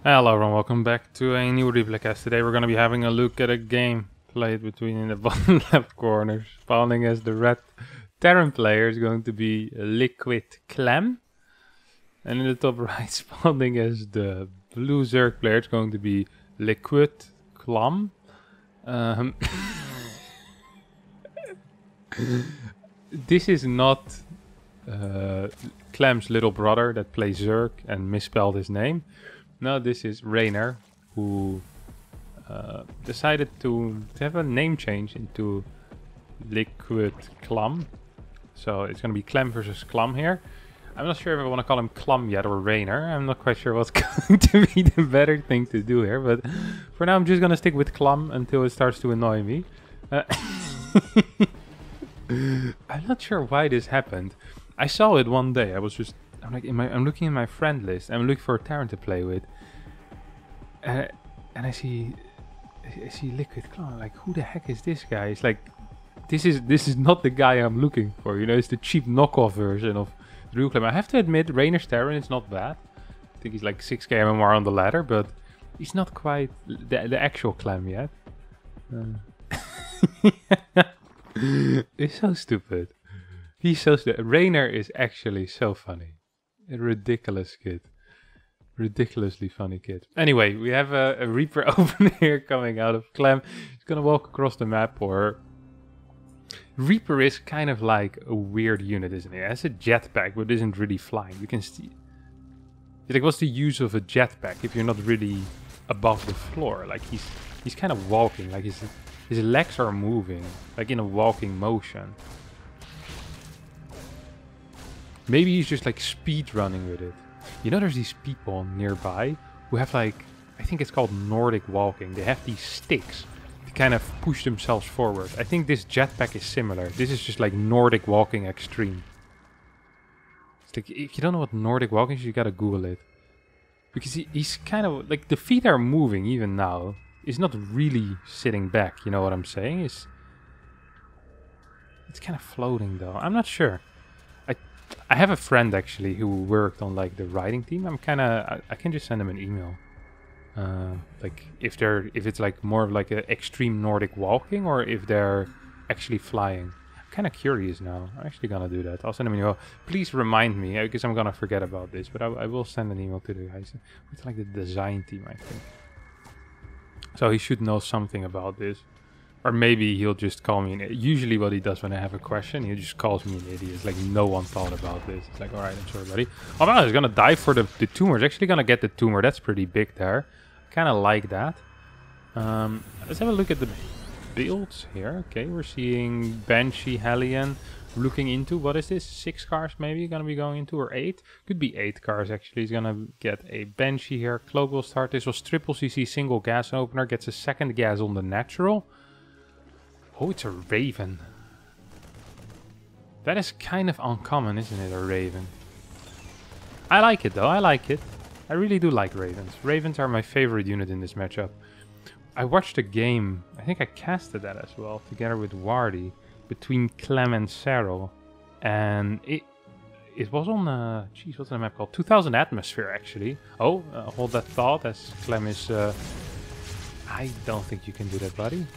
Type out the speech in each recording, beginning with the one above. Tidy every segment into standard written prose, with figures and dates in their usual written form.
Hello everyone, welcome back to a new replay cast. Today we're going to be having a look at a game played between in the bottom left corner. Spawning as the red Terran player is going to be Liquid Clam. And in the top right, spawning as the blue Zerg player, it's going to be Liquid Clam. This is not Clam's little brother that plays Zerg and misspelled his name. No, this is Reynor, who decided to have a name change into Liquid Clam. So it's going to be Clam versus Clam here. I'm not sure if I want to call him Clam yet or Reynor. I'm not quite sure what's going to be the better thing to do here. But for now, I'm just going to stick with Clam until it starts to annoy me. I'm not sure why this happened. I saw it one day. I'm looking in my friend list. I'm looking for a Terran to play with, and I see Liquid Clam. Like, who the heck is this guy? It's like, this is not the guy I'm looking for. You know, it's the cheap knockoff version of the real Clam. I have to admit, Reynor's Terran is not bad. I think he's like 6k MMR on the ladder, but he's not quite the actual Clam yet. It's so stupid. He's so stupid. Reynor is actually so funny. A ridiculous kid. Ridiculously funny kid. Anyway, we have a Reaper open here coming out of Clam. He's gonna walk across the map, or... Reaper is kind of like a weird unit, isn't it? It has a jetpack, but isn't really flying. You can see... Like, what's the use of a jetpack if you're not really above the floor? Like, he's kind of walking, like his legs are moving, like in a walking motion. Maybe he's just like speed running with it. You know, there's these people nearby who have like, I think it's called Nordic walking. They have these sticks to kind of push themselves forward. I think this jetpack is similar. This is just like Nordic walking extreme. It's like, if you don't know what Nordic walking is, you gotta Google it. Because he's kind of like, the feet are moving even now. He's not really sitting back, you know what I'm saying? It's kind of floating though. I'm not sure. I have a friend actually who worked on like the writing team. I can just send him an email. Like if it's like more of like an extreme Nordic walking, or if they're actually flying. I'm kind of curious now. I'm actually gonna do that. I'll send him an email. Please remind me, because I'm gonna forget about this. But I will send an email to the guys. It's like the design team, I think. So he should know something about this. Or maybe he'll just call me an idiot. Usually what he does when I have a question, he just calls me an idiot. It's like, no one thought about this. It's like, alright, I'm sorry, buddy. Oh no, he's gonna die for the tumor. He's actually gonna get the tumor. That's pretty big there. Kinda like that. Let's have a look at the builds here. Okay, we're seeing Banshee, Hellion, looking into, what is this? 6 cars maybe gonna be going into, or 8? Could be 8 cars actually. He's gonna get a Banshee here. Cloak will start. This was triple CC single gas opener. Gets a second gas on the natural. Oh, it's a Raven. That is kind of uncommon, isn't it, a Raven? I like it though, I like it. I really do like Ravens. Ravens are my favorite unit in this matchup. I watched a game, I think I casted that as well, together with Wardy, between Clem and Cyril. And it was on, jeez, what's the map called? 2000 Atmosphere, actually. Oh, hold that thought, as Clem is... I don't think you can do that, buddy.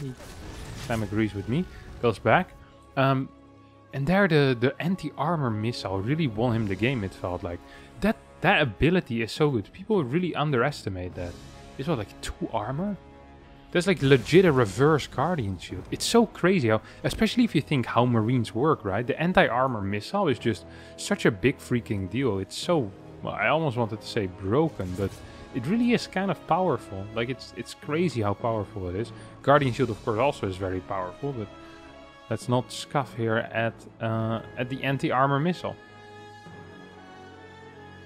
Clem agrees with me, goes back. And there the anti-armor missile really won him the game, it felt like. That ability is so good. People really underestimate that. It's what, like 2 armor? That's like legit a reverse Guardian shield. It's so crazy how, especially if you think how Marines work, right? The anti-armor missile is just such a big freaking deal. It's so, well, I almost wanted to say broken, but it really is kind of powerful. Like, it's crazy how powerful it is. Guardian Shield, of course, also is very powerful, but let's not scoff here at the anti-armor missile.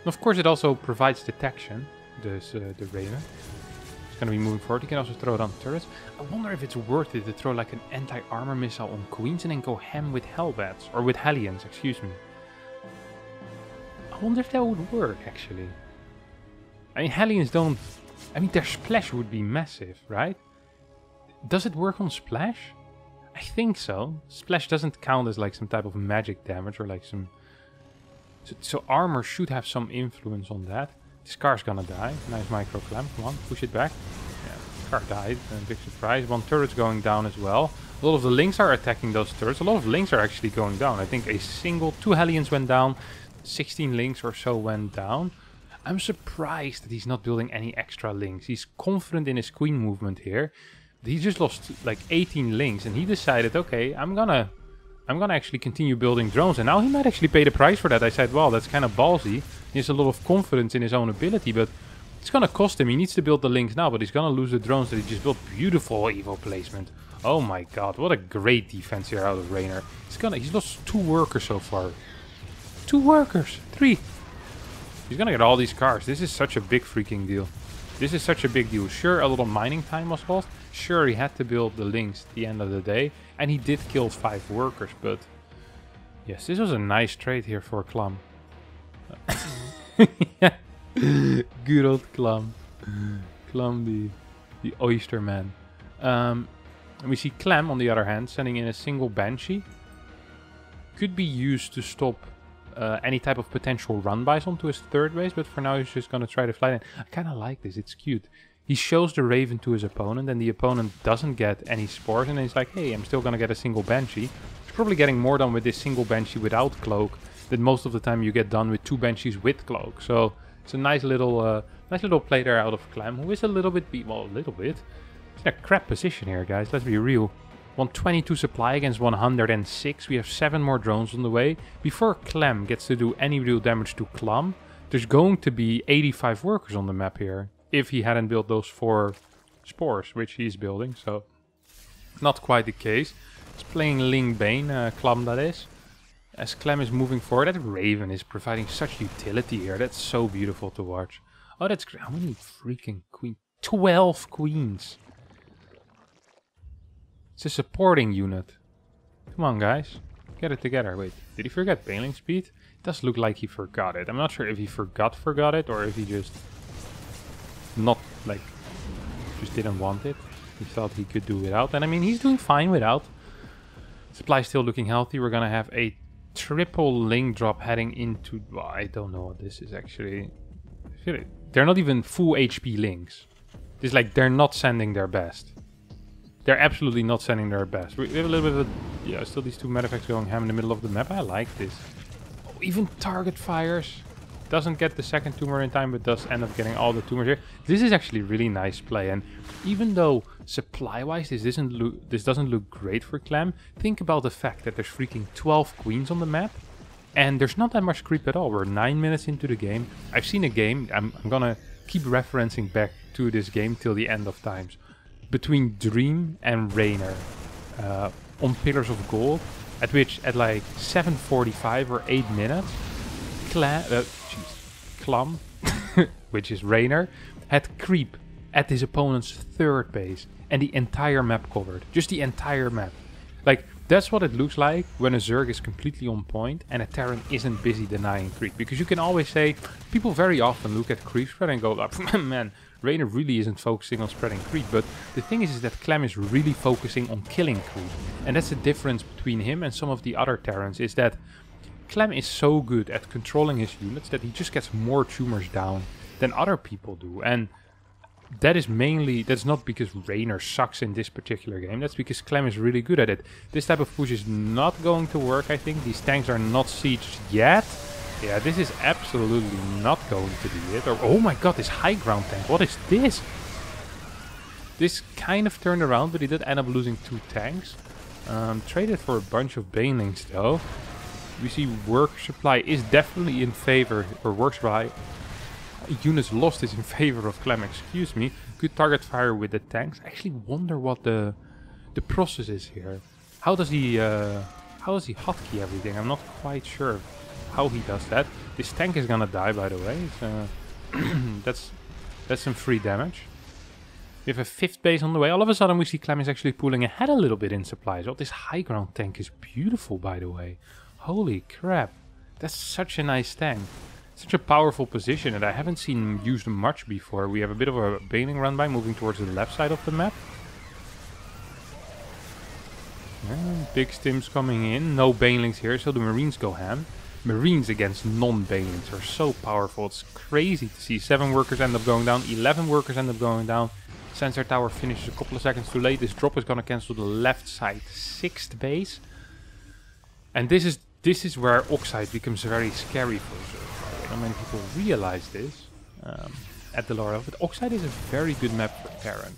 Of course, it also provides detection, the Reynor. It's going to be moving forward. You can also throw it on turrets. I wonder if it's worth it to throw like an anti-armor missile on Queens and then go ham with Hellbats, or with Hellions, excuse me. I wonder if that would work, actually. I mean, Hellions don't... I mean, their splash would be massive, right? Does it work on splash? I think so. Splash doesn't count as like some type of magic damage or like some... So armor should have some influence on that. This car's gonna die. Nice micro clam. Come on, push it back. Yeah, car died. Big surprise. One turret's going down as well. A lot of the links are attacking those turrets. A lot of links are actually going down. I think two Hellions went down. 16 links or so went down. I'm surprised that he's not building any extra links. He's confident in his queen movement here. He just lost like 18 links and he decided, okay, I'm gonna actually continue building drones. And now he might actually pay the price for that. I said, well, that's kind of ballsy. He has a lot of confidence in his own ability, but it's gonna cost him. He needs to build the links now, but he's gonna lose the drones that he just built. Beautiful evo placement. Oh my god, what a great defense here out of Reynor. He's lost 2 workers so far. 2 workers. 3. He's gonna get all these cars. This is such a big freaking deal. This is such a big deal. Sure, a little mining time was lost. Sure, he had to build the links at the end of the day. And he did kill 5 workers, but... yes, this was a nice trade here for Clam. Good old Clam. Clam, the oyster man. And we see Clam, on the other hand, sending in a single Banshee. Could be used to stop any type of potential run-bys onto his third base, but for now he's just going to try to fly in. I kind of like this, it's cute. He shows the Raven to his opponent, and the opponent doesn't get any spores, and then he's like, hey, I'm still going to get a single Banshee. He's probably getting more done with this single Banshee without Cloak than most of the time you get done with 2 Banshees with Cloak. So it's a nice little play there out of Clam, who is a little bit, well, a little bit. It's in a crap position here, guys, let's be real. 122 supply against 106. We have 7 more drones on the way. Before Clam gets to do any real damage to Clam, there's going to be 85 workers on the map here. If he hadn't built those 4 spores, which he's building, so not quite the case. He's playing Ling Bane, Clam that is. As Clam is moving forward, that Raven is providing such utility here. That's so beautiful to watch. Oh, that's great. How many freaking queens? 12 queens. It's a supporting unit. Come on, guys. Get it together. Wait, did he forget bailing speed? It does look like he forgot it. I'm not sure if he forgot it or if he just just didn't want it. He thought he could do without. And I mean, he's doing fine without. Supply still looking healthy. We're gonna have a triple link drop heading into... well, I don't know what this is actually. They're not even full HP links. It's like they're not sending their best. They're absolutely not sending their best. We have a little bit of a... yeah, still these 2 medevacts going ham in the middle of the map. I like this. Oh, even target fires. Doesn't get the second tumor in time, but does end up getting all the tumors here. This is actually really nice play, and even though supply-wise this doesn't look great for Clam, think about the fact that there's freaking 12 queens on the map, and there's not that much creep at all. We're 9 minutes into the game. I've seen a game, I'm gonna keep referencing back to this game till the end of times, between Dream and Reynor on Pillars of Gold, at which at like 7:45 or 8 minutes, Clam, which is Reynor, had creep at his opponent's third base and the entire map covered. Just the entire map. Like, that's what it looks like when a Zerg is completely on point and a Terran isn't busy denying creep. Because you can always say, people very often look at creep spread and go, oh, man, Reynor really isn't focusing on spreading creep. But the thing is that Clam is really focusing on killing creep. And that's the difference between him and some of the other Terrans, is that Clam is so good at controlling his units that he just gets more tumors down than other people do. And that is mainly, that's not because Reynor sucks in this particular game, that's because Clam is really good at it. This type of push is not going to work, I think. These tanks are not sieged yet. Yeah, this is absolutely not going to be it. Or, oh my god, this high ground tank, what is this? This kind of turned around, but he did end up losing 2 tanks. Traded for a bunch of banelings though. We see work supply is definitely in favor, or work supply units lost is in favor of Clam, excuse me. Good target fire with the tanks. I actually wonder what the process is here. How does he hotkey everything? I'm not quite sure how he does that. This tank is gonna die, by the way. That's some free damage. We have a 5th base on the way. All of a sudden we see Clam is actually pulling ahead a little bit in supplies. Oh, this high ground tank is beautiful, by the way. Holy crap. That's such a nice tank. Such a powerful position, and I haven't seen used much before. We have a bit of a bailing run by, moving towards the left side of the map. Big stims coming in. No banelings here, so the Marines go ham. Marines against non-banelings are so powerful. It's crazy to see. 7 workers end up going down, 11 workers end up going down. Sensor tower finishes a couple of seconds too late. This drop is gonna cancel the left side 6th base. And this is where Oxide becomes very scary for Zerg. Not many people realize this at the lower level, but Oxide is a very good map for Terran.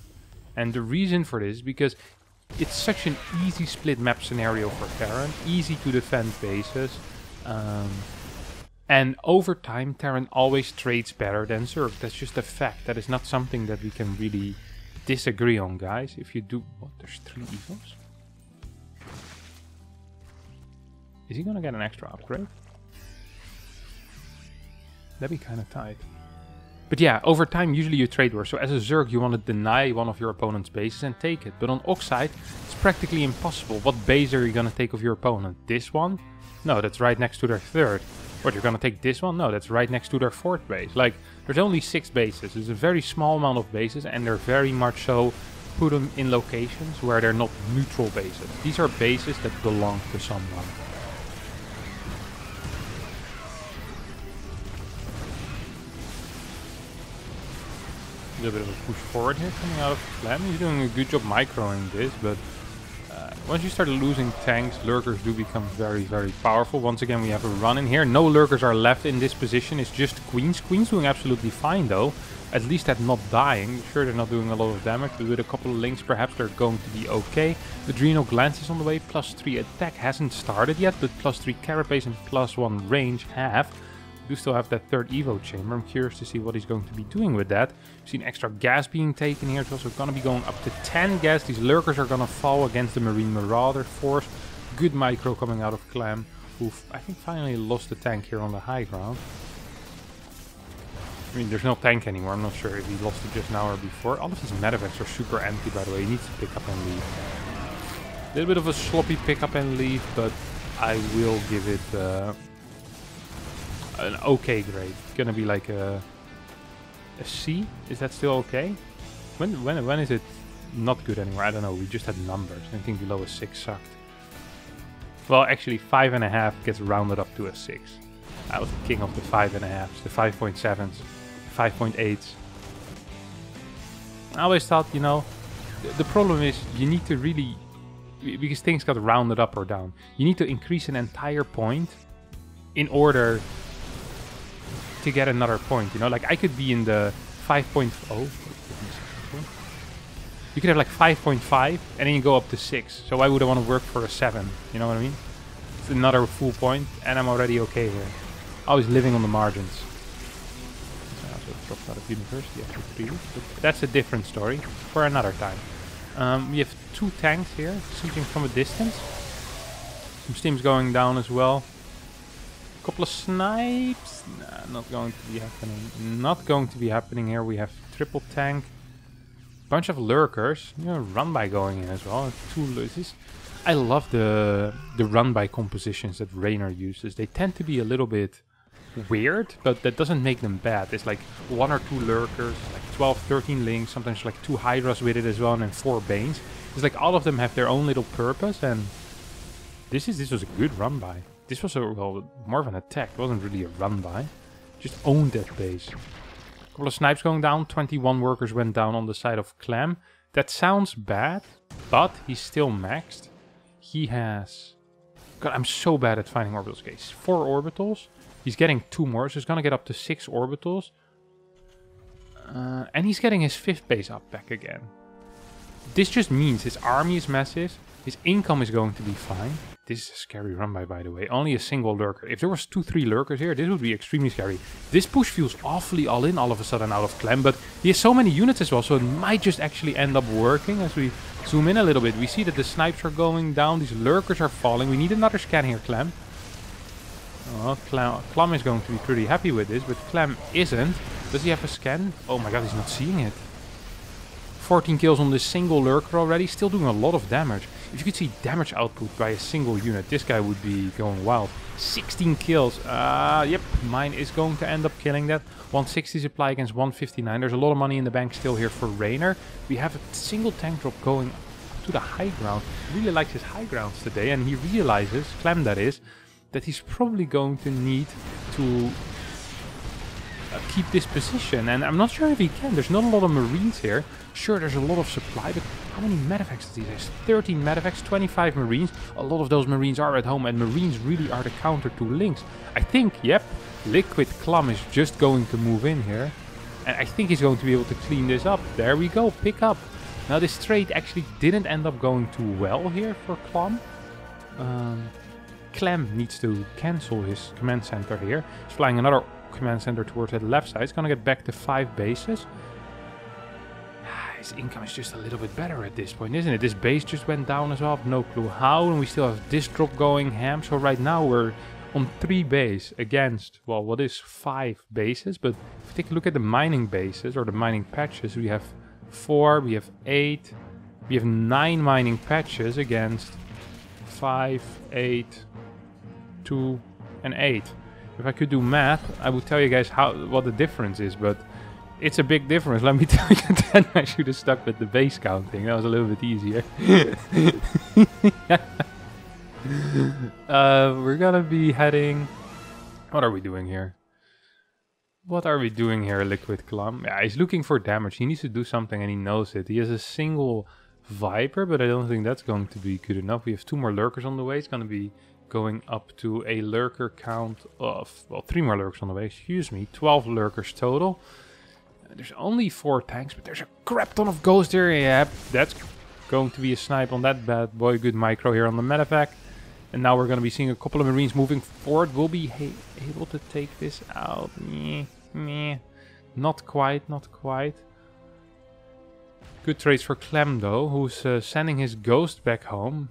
And the reason for this is because it's such an easy split map scenario for Terran, easy to defend bases. And over time, Terran always trades better than Zerg. That's just a fact. That is not something that we can really disagree on, guys. If you do... What? There's 3 evos? Is he gonna get an extra upgrade? That'd be kind of tight. But yeah, over time, usually you trade war. So as a Zerg, you want to deny one of your opponent's bases and take it. But on Oxide, it's practically impossible. What base are you gonna take of your opponent? This one? No, that's right next to their 3rd. What, you're gonna take this one? No, that's right next to their 4th base. Like, there's only 6 bases. It's a very small amount of bases, and they're very much so put them in locations where they're not neutral bases. These are bases that belong to someone. A little bit of a push forward here coming out of Clam. He's doing a good job microing this, but once you start losing tanks, lurkers do become very, very powerful. Once again, we have a run in here. No lurkers are left in this position. It's just Queens. Queens doing absolutely fine, though. At least at not dying. Sure, they're not doing a lot of damage, but with a couple of links, perhaps they're going to be okay. Adrenal Glance is on the way. +3 attack hasn't started yet, but +3 carapace and +1 range have. Do still have that 3rd Evo chamber. I'm curious to see what he's going to be doing with that. We've seen extra gas being taken here. It's also going to be going up to 10 gas. These lurkers are going to fall against the Marine Marauder force. Good micro coming out of Clam, who I think finally lost the tank here on the high ground. I mean, there's no tank anymore. I'm not sure if he lost it just now or before. All of his medevacs are super empty, by the way. He needs to pick up and leave. A little bit of a sloppy pick up and leave, but I will give it... an okay grade. It's gonna be like a C. Is that still okay? When is it not good anymore? I don't know. We just had numbers. Anything below a 6 sucked. Well, actually 5.5 gets rounded up to a 6. I was the king of the 5.5s, the 5.7s, 5.8s. I always thought, you know, the problem is you need to really, because things got rounded up or down, you need to increase an entire point in order to get another point, you know, like I could be in the 5.0. You could have like 5.5 and then you go up to 6. So why would I want to work for a 7? You know what I mean? It's another full point and I'm already okay here. Always living on the margins. I also dropped out of university after 3 weeks, but that's a different story for another time. We have 2 tanks here, shooting from a distance. Some stims going down as well. Couple of snipes. Nah, not going to be happening. Not going to be happening here. We have triple tank. Bunch of lurkers. You know, run by going in as well. 2 losses. I love the run by compositions that Reynor uses. They tend to be a little bit weird, but that doesn't make them bad. It's like 1 or 2 lurkers, like 12, 13 links, sometimes like 2 hydras with it as well, and then 4 banes. It's like all of them have their own little purpose, and this was a good run by. This was more of an attack. It wasn't really a run by. Just owned that base. A couple of snipes going down. 21 workers went down on the side of Clam. That sounds bad, but he's still maxed. He has... God, I'm so bad at finding orbitals. Okay, 4 orbitals. He's getting 2 more, so he's gonna get up to 6 orbitals. And he's getting his 5th base up back again. This just means his army is massive. His income is going to be fine. This is a scary run by the way. Only a single lurker. If there was 2-3 lurkers here, this would be extremely scary. This push feels awfully all in all of a sudden out of Clem, but he has so many units as well, so it might just actually end up working. As we zoom in a little bit, we see that the snipes are going down, these lurkers are falling. We need another scan here, Clem. Oh, Clem is going to be pretty happy with this, but Clem isn't. Does he have a scan? Oh my god, he's not seeing it. 14 kills on this single lurker already, still doing a lot of damage. If you could see damage output by a single unit, this guy would be going wild. 16 kills. Yep, mine is going to end up killing that. 160 supply against 159. There's a lot of money in the bank still here for Reynor. We have a single tank drop going to the high ground. He really likes his high grounds today, and he realizes, Clem that is, that he's probably going to need to keep this position. And I'm not sure if he can. There's not a lot of Marines here. Sure, there's a lot of supply, but how many medevacs does he have? 13 medevacs, 25 Marines. A lot of those Marines are at home, and Marines really are the counter to Lynx. I think, yep, Liquid Clam is just going to move in here. And I think he's going to be able to clean this up. There we go, pick up. Now this trade actually didn't end up going too well here for Clam. Clem needs to cancel his command center here. He's flying another command center towards the left side. He's gonna get back to 5 bases. His income is just a little bit better at this point, isn't it? This base just went down as well. I have no clue how, and we still have this drop going ham. So right now we're on 3 bases against, well, what is 5 bases? But if you take a look at the mining bases or the mining patches, we have 4, we have 8, we have 9 mining patches against 5, 8, 2, and 8. If I could do math, I would tell you guys what the difference is, but it's a big difference. Let me tell you that I should have stuck with the base counting. That was a little bit easier. We're gonna be heading... What are we doing here? What are we doing here, Liquid Clam? Yeah, he's looking for damage. He needs to do something and he knows it. He has a single Viper, but I don't think that's going to be good enough. We have 2 more lurkers on the way. It's gonna be going up to a lurker count of, well, 3 more lurkers on the way, excuse me, 12 lurkers total. There's only 4 tanks, but there's a crap ton of ghosts here. Yep, that's going to be a snipe on that bad boy. Good micro here on the medevac. And now we're going to be seeing a couple of Marines moving forward. We'll be able to take this out. Meh. Not quite, not quite. Good trades for Clem though, who's sending his ghost back home.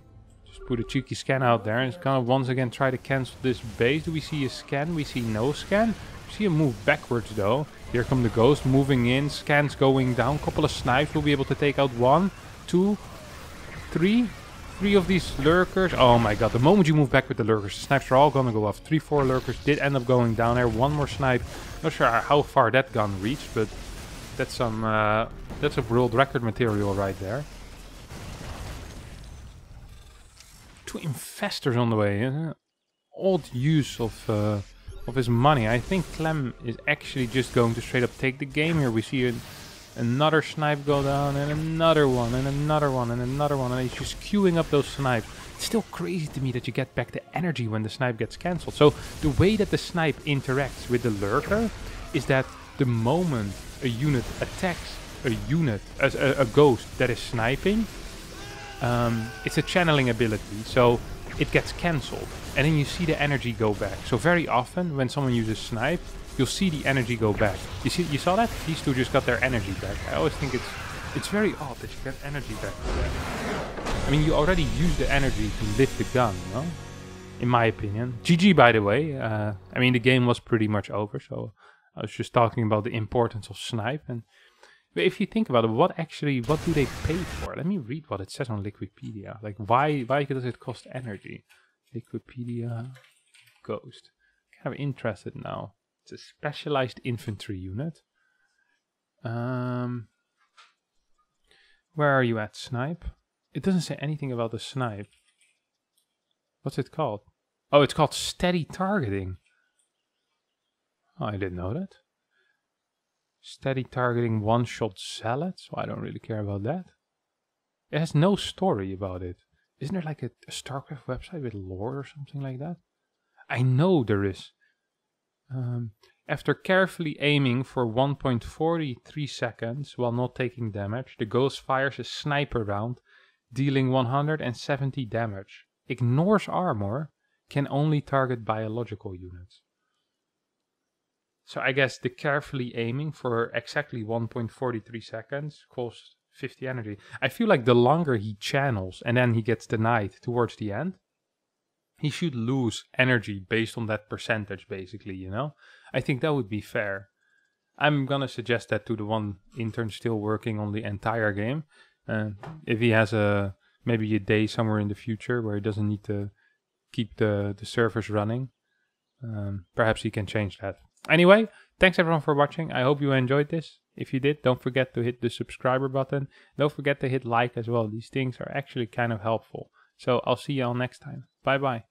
Put a cheeky scan out there, and it's gonna once again try to cancel this base. Do we see a scan? We see no scan. We see a move backwards though. Here come the ghosts moving in, scans going down. Couple of snipes will be able to take out 1, 2, 3. 3 of these lurkers. Oh my god, the moment you move back with the lurkers, the snipes are all gonna go off. 3, 4 lurkers did end up going down there. 1 more snipe. Not sure how far that gun reached, but that's some world record material right there. 2 infestors on the way. Odd use of his money. I think Clem is actually just going to straight up take the game here. We see another snipe go down, and another one, and another one, and another one, and he's just queuing up those snipes. It's still crazy to me that you get back the energy when the snipe gets cancelled. So the way that the snipe interacts with the lurker is that the moment a unit attacks a unit, as a ghost that is sniping, it's a channeling ability, so it gets cancelled, and then you see the energy go back. So very often when someone uses snipe, you'll see the energy go back. You saw that? These 2 just got their energy back. I always think it's very odd that you get energy back for that. I mean, you already use the energy to lift the gun, no? In my opinion. GG, by the way. I mean, the game was pretty much over, so I was just talking about the importance of snipe. And if you think about it, what do they pay for? Let me read what it says on Wikipedia. Like, why does it cost energy? Wikipedia Ghost. Kind of interested now. It's a specialized infantry unit. Where are you at, snipe? It doesn't say anything about the snipe. What's it called? Oh, it's called steady targeting. Oh, I didn't know that. Steady targeting one-shot salad, so I don't really care about that. It has no story about it. Isn't there like a StarCraft website with lore or something like that? I know there is. After carefully aiming for 1.43 seconds while not taking damage, the ghost fires a sniper round, dealing 170 damage. Ignores armor, can only target biological units. So I guess the carefully aiming for exactly 1.43 seconds costs 50 energy. I feel like the longer he channels and then he gets denied towards the end, he should lose energy based on that percentage, basically, you know? I think that would be fair. I'm gonna suggest that to the one intern still working on the entire game. If he has maybe a day somewhere in the future where he doesn't need to keep the servers running, perhaps he can change that. Anyway, thanks everyone for watching. I hope you enjoyed this. If you did, don't forget to hit the subscriber button. Don't forget to hit like as well. These things are actually kind of helpful. So I'll see you all next time. Bye bye.